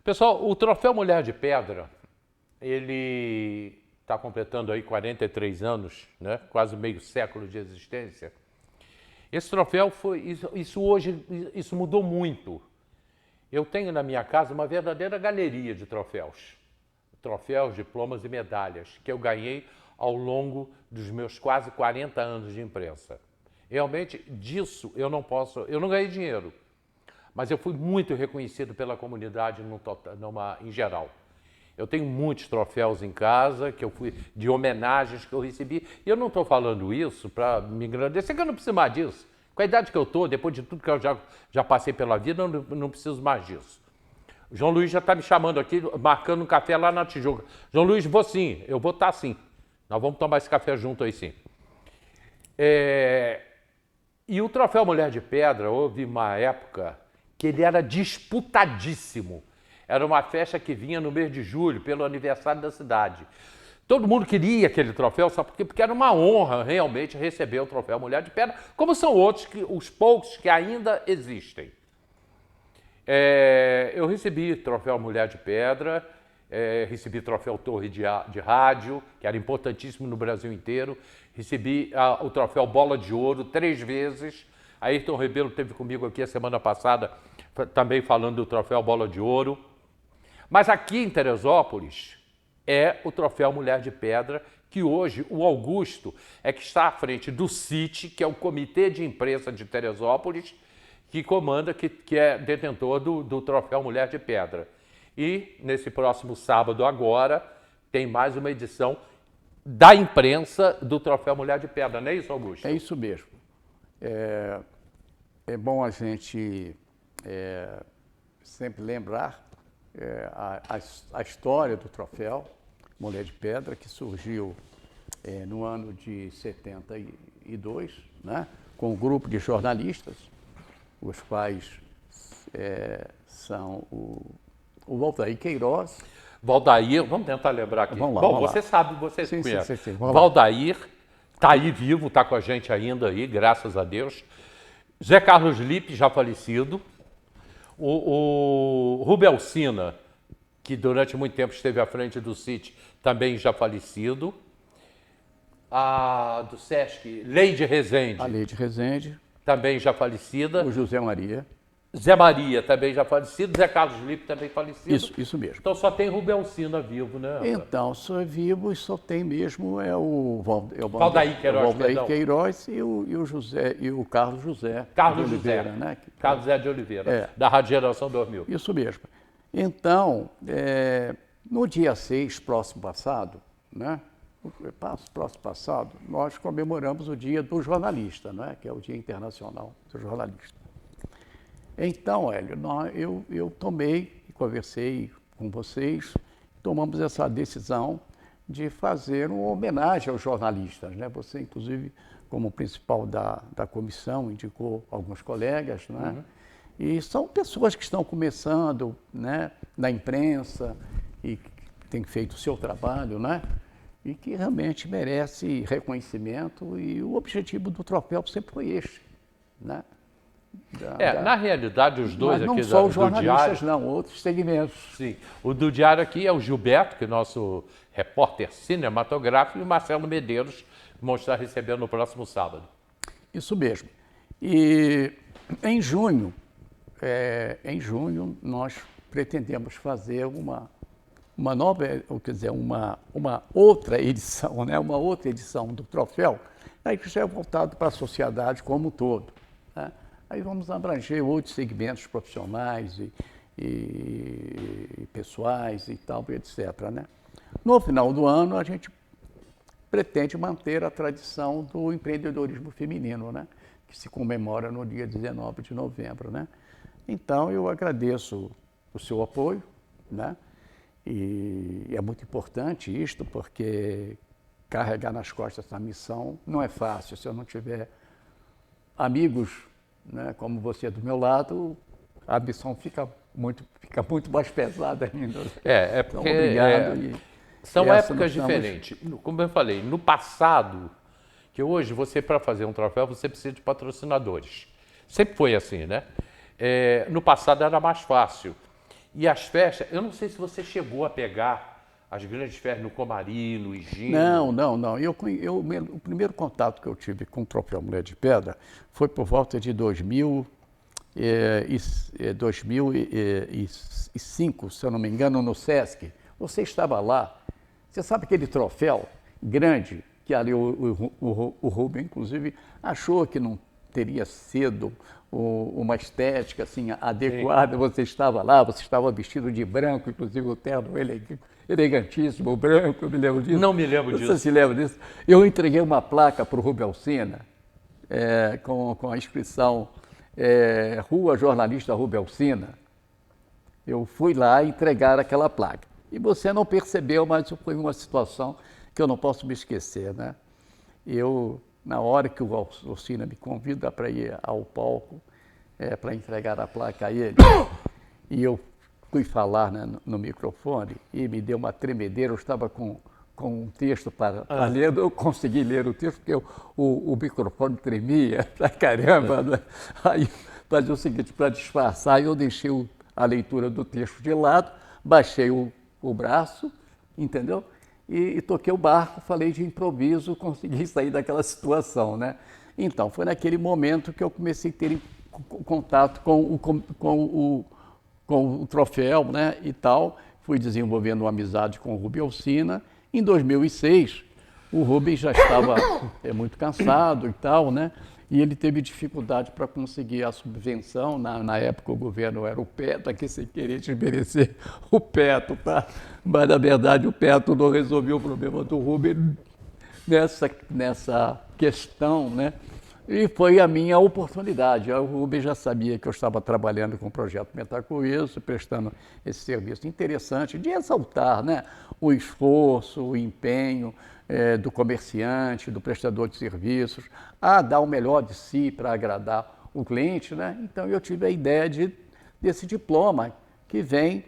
Pessoal, o Troféu Mulher de Pedra, ele está completando aí 43 anos, né? Quase meio século de existência. Esse troféu isso mudou muito. Eu tenho na minha casa uma verdadeira galeria de troféus. Troféus, diplomas e medalhas que eu ganhei ao longo dos meus quase 40 anos de imprensa. Realmente, disso eu não ganhei dinheiro, mas eu fui muito reconhecido pela comunidade em geral. Eu tenho muitos troféus em casa de homenagens que eu recebi. E eu não estou falando isso para me engrandecer, que eu não preciso mais disso. Com a idade que eu estou, depois de tudo que eu já passei pela vida, eu não preciso mais disso. O João Luiz já está me chamando aqui, marcando um café lá na Tijuca. João Luiz, vou sim, eu vou estar sim. Nós vamos tomar esse café junto aí sim. E o Troféu Mulher de Pedra, houve uma época que ele era disputadíssimo. Era uma festa que vinha no mês de julho, pelo aniversário da cidade. Todo mundo queria aquele troféu, sabe por quê? Porque era uma honra realmente receber o Troféu Mulher de Pedra, como são outros, os poucos que ainda existem. Eu recebi Troféu Mulher de Pedra, recebi Troféu Torre de Rádio, que era importantíssimo no Brasil inteiro, recebi o Troféu Bola de Ouro 3 vezes. Ayrton Rebelo esteve comigo aqui a semana passada, também falando do Troféu Bola de Ouro. Mas aqui em Teresópolis é o Troféu Mulher de Pedra, que hoje o Augusto é que está à frente do CIT, que é o Comitê de Imprensa de Teresópolis, que comanda, que é detentor do Troféu Mulher de Pedra. E nesse próximo sábado agora tem mais uma edição da imprensa do Troféu Mulher de Pedra, não é isso, Augusto? É isso mesmo. É bom a gente sempre lembrar a história do Troféu Mulher de Pedra, que surgiu no ano de 72, né, com um grupo de jornalistas, os quais são o Valdair Queiroz. Valdair, vamos tentar lembrar aqui. Vamos lá, bom, vamos você lá. sabe, você Sim, conhece. sim. Valdair está aí vivo, está com a gente ainda aí, graças a Deus. Zé Carlos Lippe, já falecido. O Rubel Sina, que durante muito tempo esteve à frente do CIT, também já falecido. A do Sesc, Leide Rezende. A Leide Rezende. Também já falecida. O José Maria. Zé Maria também já falecido. Zé Carlos Lippe também falecido. Isso mesmo. Então só tem Rubel Sina vivo, né? Então, só é vivo e só tem mesmo o Valdair Queiroz e o Carlos José. Carlos de José. Oliveira, né? Carlos José de Oliveira, da Rádio Geração 2000. Isso mesmo. Então, no dia 6, próximo passado, né? Nós comemoramos o Dia do Jornalista, né? Que é o Dia Internacional do Jornalista. Então, Hélio, eu tomei e conversei com vocês, tomamos essa decisão de fazer uma homenagem aos jornalistas, né? Você, inclusive, como principal da comissão, indicou alguns colegas, né? Uhum. E são pessoas que estão começando, né, na imprensa e têm feito o seu trabalho, né? E que realmente merece reconhecimento, e o objetivo do troféu sempre foi este, né? Na realidade, os dois mas aqui não só os do jornalistas, Diário, não, outros segmentos. Sim, o do Diário aqui é o Gilberto, que é nosso repórter cinematográfico, e o Marcelo Medeiros, que vão estar recebendo no próximo sábado. Isso mesmo. E em junho nós pretendemos fazer uma nova, quer dizer, uma outra edição, né? Uma outra edição do troféu, aí que já é voltado para a sociedade como um todo, né? Aí vamos abranger outros segmentos profissionais e pessoais e tal, etc., né? No final do ano, a gente pretende manter a tradição do empreendedorismo feminino, né? Que se comemora no dia 19 de novembro, né? Então, eu agradeço o seu apoio, né? E é muito importante isto, porque carregar nas costas essa missão não é fácil. Se eu não tiver amigos, né, como você do meu lado, a missão fica muito mais pesada ainda. Porque então, obrigado. São épocas diferentes. Como eu falei, no passado, que hoje você, para fazer um troféu, você precisa de patrocinadores. Sempre foi assim, né? No passado era mais fácil. E as festas, eu não sei se você chegou a pegar as grandes festas no Comari, no Higino. Não. O primeiro contato que eu tive com o Troféu Mulher de Pedra foi por volta de 2005, se eu não me engano, no Sesc. Você estava lá. Você sabe aquele troféu grande que ali o Rubem, inclusive, achou que não teria sido uma estética assim adequada. Sim. Você estava lá, você estava vestido de branco, inclusive o terno elegantíssimo, branco, eu me lembro disso. Não me lembro disso. Você se lembra disso? Eu entreguei uma placa para o Rubem Alsina, com a inscrição Rua Jornalista Rubem Alsina. Eu fui lá entregar aquela placa. E você não percebeu, mas foi uma situação que eu não posso me esquecer, né? Na hora que o Alsina me convida para ir ao palco, para entregar a placa a ele, e eu fui falar, né, no microfone e me deu uma tremedeira, eu estava com um texto para ler, eu consegui ler o texto porque o microfone tremia pra caramba, né? Aí fazia o seguinte, para disfarçar, eu deixei a leitura do texto de lado, baixei o braço, entendeu? E toquei o barco, falei de improviso, consegui sair daquela situação, né? Então, foi naquele momento que eu comecei a ter contato com o troféu, né, e tal. Fui desenvolvendo uma amizade com o Rubem Alsina. Em 2006, o Rubem já estava muito cansado e tal, né? E ele teve dificuldade para conseguir a subvenção. Na época, o governo era o Petro, aqui sem querer desmerecer o Petro, tá? Mas, na verdade, o Petro não resolveu o problema do Rubem nessa questão, né? E foi a minha oportunidade. O Rubem já sabia que eu estava trabalhando com o projeto Metacoeso, prestando esse serviço interessante de exaltar, né, o esforço, o empenho do comerciante, do prestador de serviços, a dar o melhor de si para agradar o cliente, né? Então eu tive a ideia desse diploma que vem,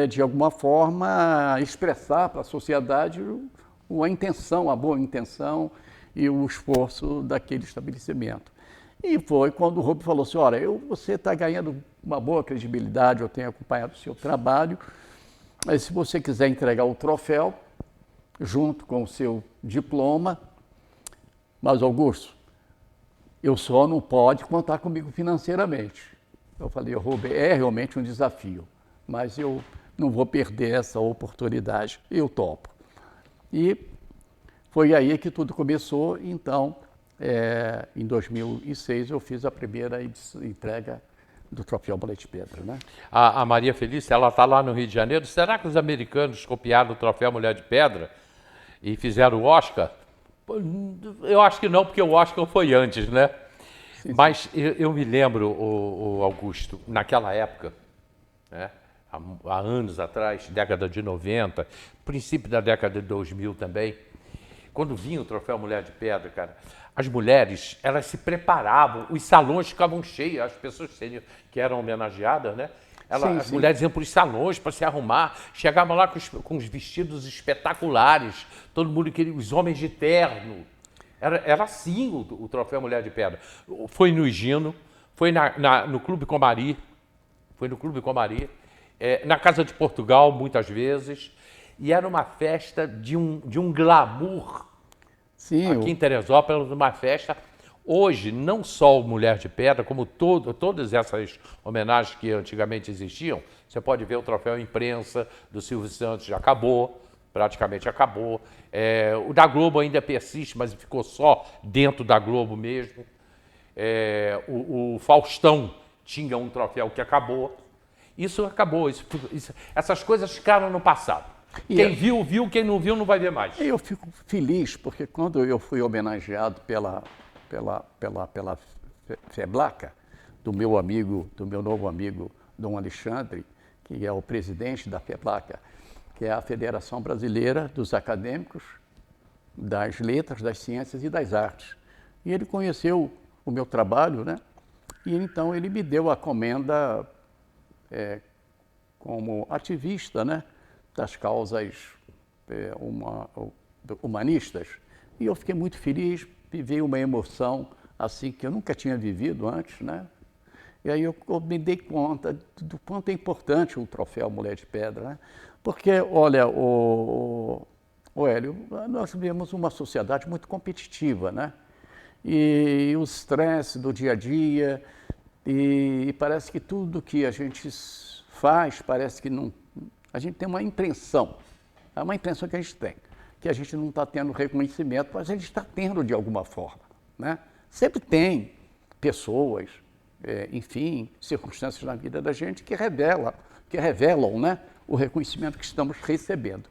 de alguma forma, expressar para a sociedade a intenção, a boa intenção e o esforço daquele estabelecimento. E foi quando o Rubem falou assim, olha, você está ganhando uma boa credibilidade, eu tenho acompanhado o seu trabalho, mas se você quiser entregar o troféu, junto com o seu diploma, mas Augusto, eu só não pode contar comigo financeiramente. Eu falei, Rubem, é realmente um desafio, mas eu não vou perder essa oportunidade, eu topo. E foi aí que tudo começou, então, em 2006 eu fiz a primeira entrega do Troféu Mulher de Pedra, né? A Maria Felícia, ela está lá no Rio de Janeiro. Será que os americanos copiaram o Troféu Mulher de Pedra e fizeram o Oscar? Eu acho que não, porque o Oscar foi antes, né? Sim. Mas eu me lembro, o Augusto, naquela época, né? Há anos atrás, década de 90, princípio da década de 2000 também, quando vinha o Troféu Mulher de Pedra, cara, as mulheres, elas se preparavam, os salões ficavam cheios, as pessoas que eram homenageadas, né? As mulheres iam para os salões para se arrumar, chegavam lá com os vestidos espetaculares, todo mundo queria, os homens de terno. Era assim o Troféu Mulher de Pedra. Foi no Higino, foi no Clube Comari, na Casa de Portugal, muitas vezes. E era uma festa de um glamour. Sim, aqui em Teresópolis, uma festa. Hoje, não só o Mulher de Pedra, como todas essas homenagens que antigamente existiam, você pode ver o troféu imprensa do Silvio Santos, já acabou, praticamente acabou. O da Globo ainda persiste, mas ficou só dentro da Globo mesmo. O Faustão tinha um troféu que acabou. Isso acabou, essas coisas ficaram no passado. Quem viu, viu, quem não viu, não vai ver mais. Eu fico feliz, porque quando eu fui homenageado pela FEBLACA, do meu novo amigo, Dom Alexandre, que é o presidente da FEBLACA, que é a Federação Brasileira dos Acadêmicos das Letras, das Ciências e das Artes. E ele conheceu o meu trabalho, né? E então ele me deu a comenda como ativista, né, das causas humanistas. E eu fiquei muito feliz, vivi uma emoção assim que eu nunca tinha vivido antes, né? E aí eu me dei conta do quanto é importante o troféu Mulher de Pedra, né? Porque, olha, o Hélio, nós vivemos uma sociedade muito competitiva, né? E o estresse do dia a dia, e parece que tudo que a gente faz, parece que não... A gente tem uma impressão, é uma impressão que a gente tem, que a gente não está tendo reconhecimento, mas a gente está tendo de alguma forma, né? Sempre tem pessoas, enfim, circunstâncias na vida da gente que revelam, né, o reconhecimento que estamos recebendo.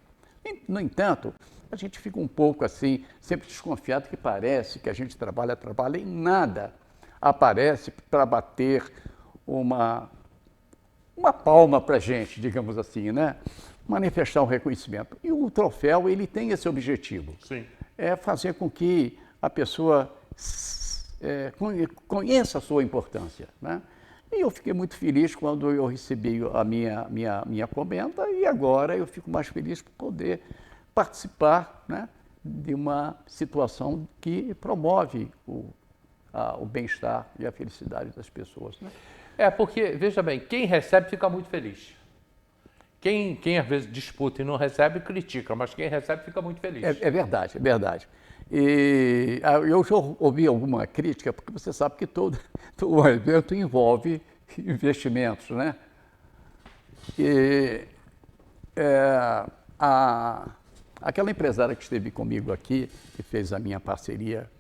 No entanto, a gente fica um pouco assim, sempre desconfiado que parece que a gente trabalha e nada aparece para bater uma palma para a gente, digamos assim, né? Manifestar um reconhecimento. E o troféu, ele tem esse objetivo. Sim. É fazer com que a pessoa conheça a sua importância, né? E eu fiquei muito feliz quando eu recebi a minha comenda e agora eu fico mais feliz por poder participar, né, de uma situação que promove o bem-estar e a felicidade das pessoas, né? Porque, veja bem, quem recebe fica muito feliz. Quem às vezes disputa e não recebe, critica, mas quem recebe fica muito feliz. É verdade, é verdade. E eu já ouvi alguma crítica, porque você sabe que todo evento envolve investimentos, né? E aquela empresária que esteve comigo aqui, que fez a minha parceria,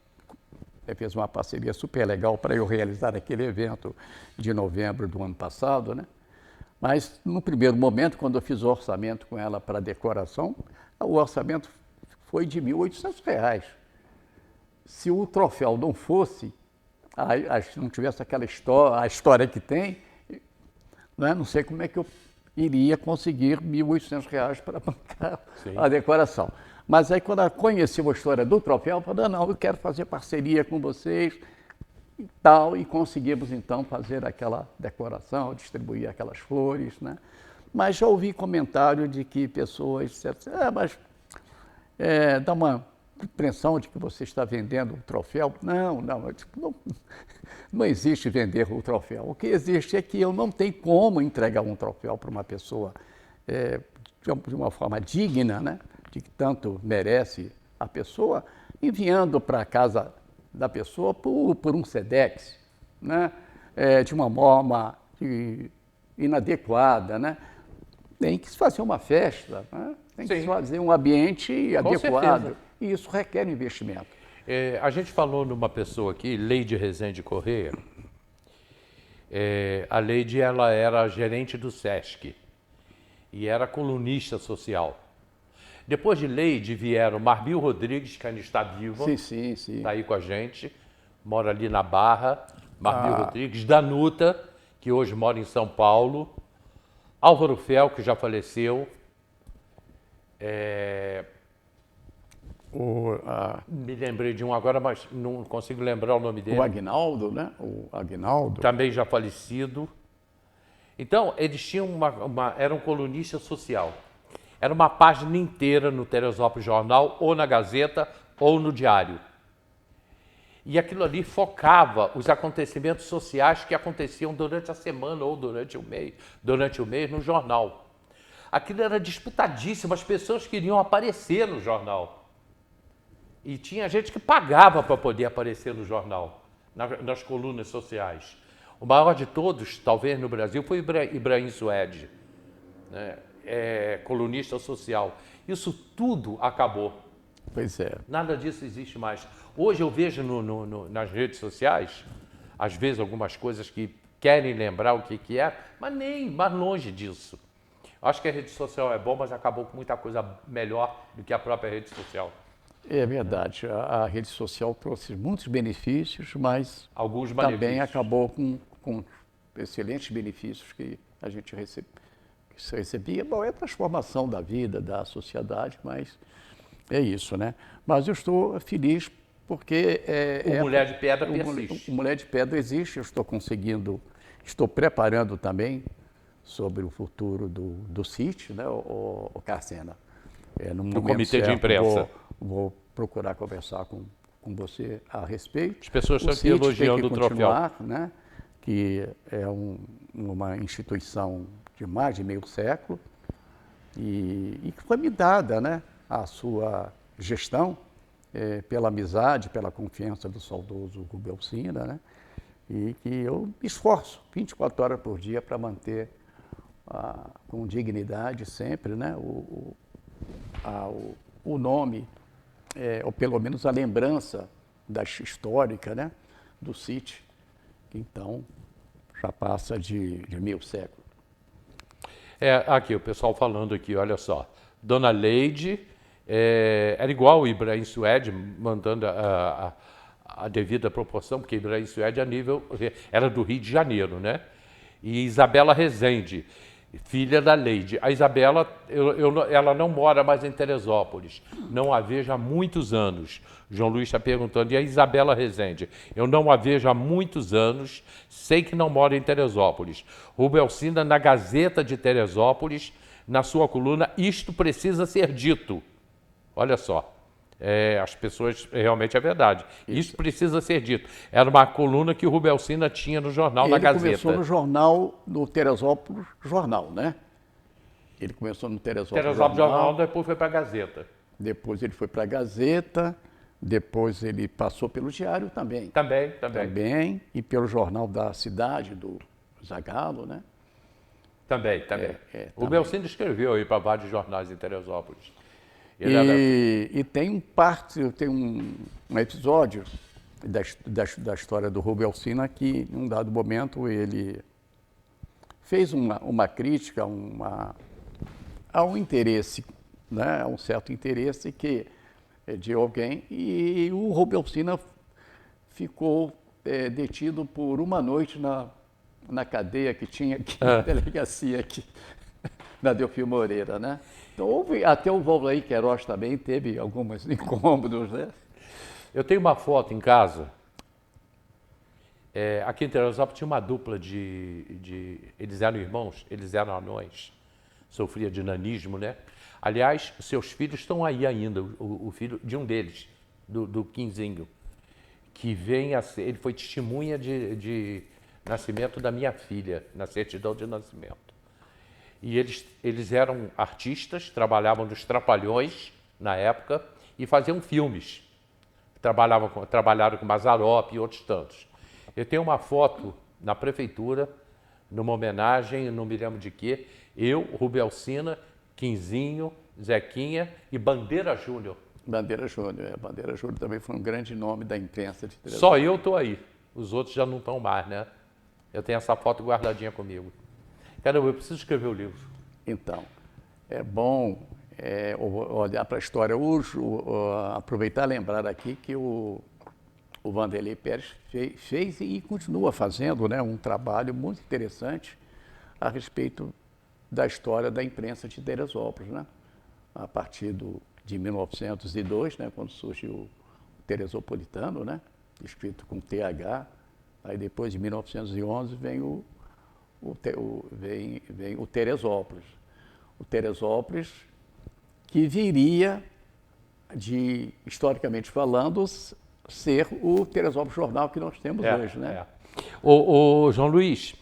fez uma parceria super legal para eu realizar aquele evento de novembro do ano passado, né? Mas, no primeiro momento, quando eu fiz o orçamento com ela para decoração, o orçamento foi de R$ 1.800. Se o troféu não fosse, se não tivesse aquela a história que tem, né, não sei como é que eu iria conseguir R$ 1.800 para bancar a decoração. Mas aí, quando ela conheceu a história do troféu, ela falou, não, eu quero fazer parceria com vocês, e tal, e conseguimos então fazer aquela decoração, distribuir aquelas flores, né? Mas já ouvi comentário de que pessoas disseram assim, mas dá uma impressão de que você está vendendo um troféu. Não, não existe vender o troféu. O que existe é que eu não tenho como entregar um troféu para uma pessoa de uma forma digna, né? De que tanto merece a pessoa, enviando para a casa da pessoa por um SEDEX, né? De uma forma inadequada, né? Tem que se fazer uma festa, né? Tem que se fazer um ambiente adequado. Certeza. E isso requer investimento. A gente falou numa pessoa aqui, Leide Rezende Corrêa. A Leide, ela era gerente do SESC e era colunista social. Depois de Leide vieram Marbil Rodrigues, que ainda está viva, Sim. está aí com a gente, mora ali na Barra, Marbil Rodrigues, Danuta, que hoje mora em São Paulo, Álvaro Fel, que já faleceu, me lembrei de um agora, mas não consigo lembrar o nome dele. O Aguinaldo, né? O Aguinaldo. Também já falecido. Então, eles tinham era um colunista social. Era uma página inteira no Teresópolis Jornal, ou na Gazeta, ou no Diário. E aquilo ali focava os acontecimentos sociais que aconteciam durante a semana ou durante o mês no jornal. Aquilo era disputadíssimo, as pessoas queriam aparecer no jornal. E tinha gente que pagava para poder aparecer no jornal, nas colunas sociais. O maior de todos, talvez no Brasil, foi Ibrahim Suede, né? Colunista social. Isso tudo acabou. Pois é. Nada disso existe mais. Hoje eu vejo nas redes sociais, às vezes, algumas coisas que querem lembrar o que é, mas nem mais longe disso. Acho que a rede social é bom, mas acabou com muita coisa melhor do que a própria rede social. É verdade. A rede social trouxe muitos benefícios, mas alguns também acabou com excelentes benefícios que a gente recebia. Bom, é a transformação da vida, da sociedade, mas é isso, né? Mas eu estou feliz porque... O Mulher de Pedra persiste. O Mulher de Pedra existe, eu estou preparando também sobre o futuro do CIT, né, o Carcena. No comitê de imprensa. Vou procurar conversar com você a respeito. As pessoas estão aqui elogiando o troféu. Né? que é uma instituição de mais de meio século e que foi me dada, né, a sua gestão pela amizade, pela confiança do saudoso Rubem Ossina, né, e que eu me esforço 24 horas por dia para manter com dignidade sempre, né, o nome, ou pelo menos a lembrança histórica, né, do sítio, que então já passa de meio século. Aqui, o pessoal falando aqui, olha só. Dona Leide era igual o Ibrahim Suede, mandando a devida proporção, porque Ibrahim Suede era do Rio de Janeiro, né? E Isabela Rezende, filha da Leide. A Isabela, ela não mora mais em Teresópolis, não a vejo há muitos anos. João Luiz está perguntando, e a Isabela Rezende? Eu não a vejo há muitos anos, sei que não mora em Teresópolis. Rubem Ossina, na Gazeta de Teresópolis, na sua coluna, isto precisa ser dito. Olha só, as pessoas, realmente é verdade. Isso precisa ser dito. Era uma coluna que o Rubem Ossina tinha no jornal, na Gazeta. Ele começou no jornal, no Teresópolis Jornal, né? Ele começou no Teresópolis Jornal, depois foi para a Gazeta. Depois ele foi para a Gazeta, depois ele passou pelo Diário também. Também, e pelo Jornal da Cidade, do Zagallo, né? Também. O Rubem Ossina escreveu aí para vários jornais em Teresópolis. E tem um episódio da história do Rubem Ossina que, em um dado momento, ele fez uma crítica a um interesse, né, a um certo interesse de alguém, e o Rubem Ossina ficou detido por uma noite na cadeia que tinha aqui, na delegacia aqui, na Delfim Moreira, né? Então, até o Valdeir Queiroz também teve alguns incômodos, né? Eu tenho uma foto em casa. Aqui em Teresópolis tinha uma dupla eles eram irmãos, eles eram anões, sofria de nanismo, né? Aliás, seus filhos estão aí ainda, o filho de um deles, do Quinzinho, que vem a ser, ele foi testemunha de nascimento da minha filha, na certidão de nascimento. E eles eram artistas, trabalhavam nos Trapalhões, na época, e faziam filmes. Trabalharam com Mazzaropi e outros tantos. Eu tenho uma foto na prefeitura, numa homenagem, não me lembro de quê, eu, Rubem Ossina, Quinzinho, Zequinha e Bandeira Júnior. Bandeira Júnior também foi um grande nome da imprensa de Teresópolis. Só eu estou aí, os outros já não estão mais, né? Eu tenho essa foto guardadinha comigo. Caramba, eu preciso escrever o livro. Então, é bom olhar para a história hoje, aproveitar e lembrar aqui que o Wanderley Pérez fez e continua fazendo, né, um trabalho muito interessante a respeito da história da imprensa de Teresópolis, né? A partir de 1902, né, quando surgiu o Teresopolitano, né, escrito com TH, aí depois de 1911 vem o Teresópolis. O Teresópolis que viria historicamente falando, ser o Teresópolis Jornal que nós temos hoje, né? Ô, João Luiz,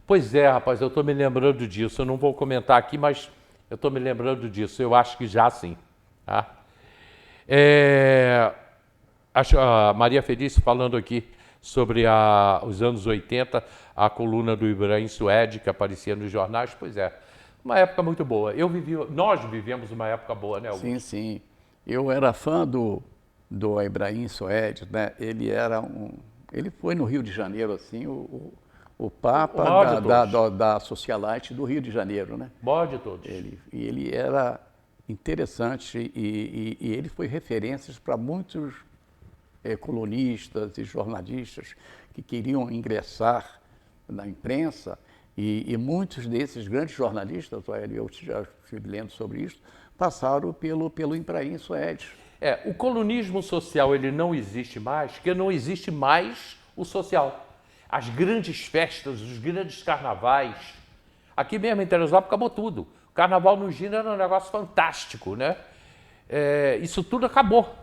pois é, rapaz, eu estou me lembrando disso. Eu não vou comentar aqui, mas eu estou me lembrando disso. Eu acho que já sim. Tá? Acho a Maria Felício falando aqui sobre os anos 80, a coluna do Ibrahim Suede, que aparecia nos jornais. Pois é, uma época muito boa. Nós vivemos uma época boa, né, Augusto? Sim, sim. Eu era fã do Ibrahim Suede, né? Ele foi no Rio de Janeiro, assim, o Papa da socialite do Rio de Janeiro, né? Maior de todos. Ele era interessante e ele foi referência para muitos colunistas e jornalistas que queriam ingressar na imprensa e muitos desses grandes jornalistas, eu já fui lendo sobre isso, passaram pelo Ibrahim Suede. O colunismo social ele não existe mais, porque não existe mais o social. As grandes festas, os grandes carnavais, aqui mesmo em Teresópolis acabou tudo. O carnaval no Gino era um negócio fantástico, né? Isso tudo acabou.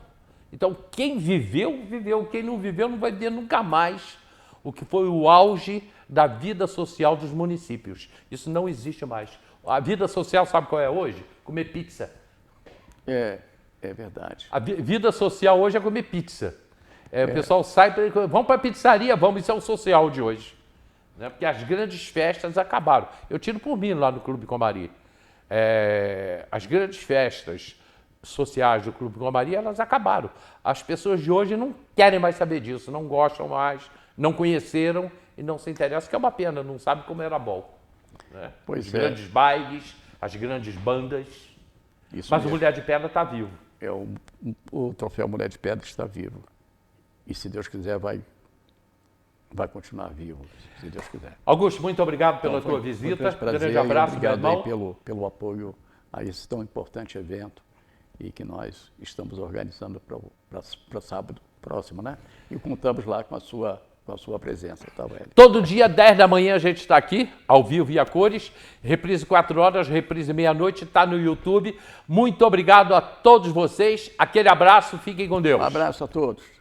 Então, quem viveu, viveu. Quem não viveu, não vai ver nunca mais o que foi o auge da vida social dos municípios. Isso não existe mais. A vida social, sabe qual é hoje? Comer pizza. É verdade. A vida social hoje é comer pizza. O pessoal sai, vamos para a pizzaria, vamos, isso é o social de hoje. Né? Porque as grandes festas acabaram. Eu tiro por mim lá no Clube Comari. As grandes festas sociais do Clube Comari, elas acabaram. As pessoas de hoje não querem mais saber disso, não gostam mais, não conheceram e não se interessam, que é uma pena, não sabe como era bom. Né? Pois Os grandes bailes, as grandes bandas. Isso Mas o mesmo. Mulher de Pedra está vivo. O troféu Mulher de Pedra está vivo. E se Deus quiser, vai continuar vivo, se Deus quiser. Augusto, muito obrigado pela Então, tua foi um visita. prazer, Grande abraço, meu obrigado irmão. aí pelo apoio a esse tão importante evento e que nós estamos organizando para sábado próximo, né? E contamos lá com a sua presença, tá, Hélio? Todo dia, 10 da manhã, a gente está aqui, ao vivo e a cores. Reprise 4 horas, reprise meia-noite, está no YouTube. Muito obrigado a todos vocês. Aquele abraço, fiquem com Deus. Um abraço a todos.